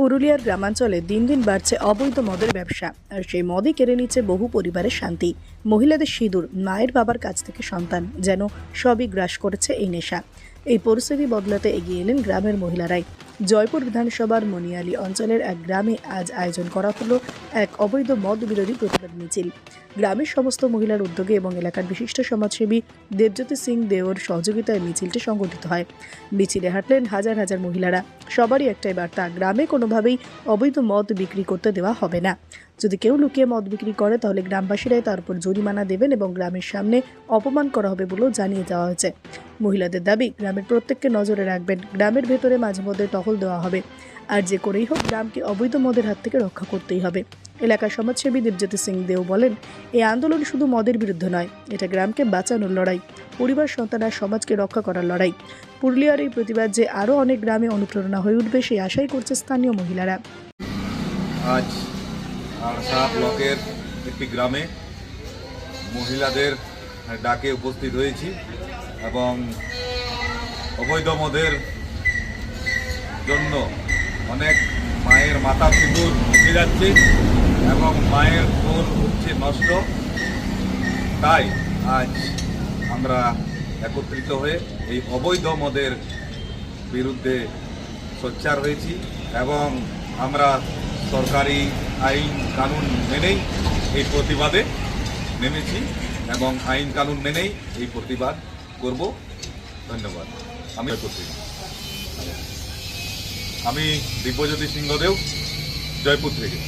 পুরুলিয়ার গ্রামাঞ্চলে দিন দিন বাড়ছে অবৈধ মদের ব্যবসা, আর সেই মদই কেড়ে নিচ্ছে বহু পরিবারের শান্তি। মহিলাদের সিঁদুর, মায়ের বাবার কাছ থেকে সন্তান, যেন সবই গ্রাস করেছে এই নেশা। এই পরিস্থিতি বদলাতে এগিয়ে এলেন গ্রামের মহিলারাই। জয়পুর বিধানসভার মনিয়ালি অঞ্চলের এক গ্রামে আজ আয়োজন করা হলো এক অবৈধ মদ বিরোধী প্রতিবাদ মিছিল। গ্রামের সমস্ত মহিলার উদ্যোগে এবং এলাকার বিশিষ্ট সমাজসেবী দেবজ্যোতি সিং দেওর সহযোগিতায় মিছিলটি সংগঠিত হয়। মিছিলে হাঁটলেন হাজার হাজার মহিলারা। সবারই একটাই বার্তা, গ্রামে কোনোভাবেই অবৈধ মদ বিক্রি করতে দেওয়া হবে না। যদি কেউ লুকিয়ে মদ বিক্রি করে তাহলে গ্রামবাসীরাই তার উপর জরিমানা দেবেন এবং গ্রামের সামনে অপমান করা হবে বলেও জানিয়ে দেওয়া হয়েছে। মহিলাদের দাবি, গ্রামের প্রত্যেককে নজরে রাখবেন, গ্রামের ভেতরে মাঝে মধ্যে টহল দেওয়া হবে, আর যে করেই হোক গ্রামকে অবৈধ মদের হাত থেকে রক্ষা করতেই হবে। এলাকার সমাজসেবী দেবজ্যোতি সিং দেও বলেন, এই আন্দোলন শুধু মদের বিরুদ্ধে নয়, এটা গ্রামকে বাঁচানোর লড়াই, পরিবার, সন্তান আর সমাজকে রক্ষা করার লড়াই। পুরুলিয়ার এই প্রতিবাদ যে আরও অনেক গ্রামে অনুপ্রেরণা হয়ে উঠবে সেই আশাই করছে স্থানীয় মহিলারা। আজ আরসা ব্লকের একটি গ্রামে মহিলাদের ডাকে উপস্থিত হয়েছি এবং অবৈধ মদের জন্য অনেক মায়ের মাথা সিঁদুর উঠে যাচ্ছে এবং মায়ের কোল হচ্ছে নষ্ট। তাই আজ আমরা একত্রিত হয়ে এই অবৈধ মদের বিরুদ্ধে সোচ্চার হয়েছি এবং আমরা সরকারি আইন কানুন মেনেই এই প্রতিবাদে নেমেছি এবং আইন কানুন মেনেই এই প্রতিবাদ করব। ধন্যবাদ। আমি দিব্যজ্যোতি সিংহদেও, জয়পুর থেকে।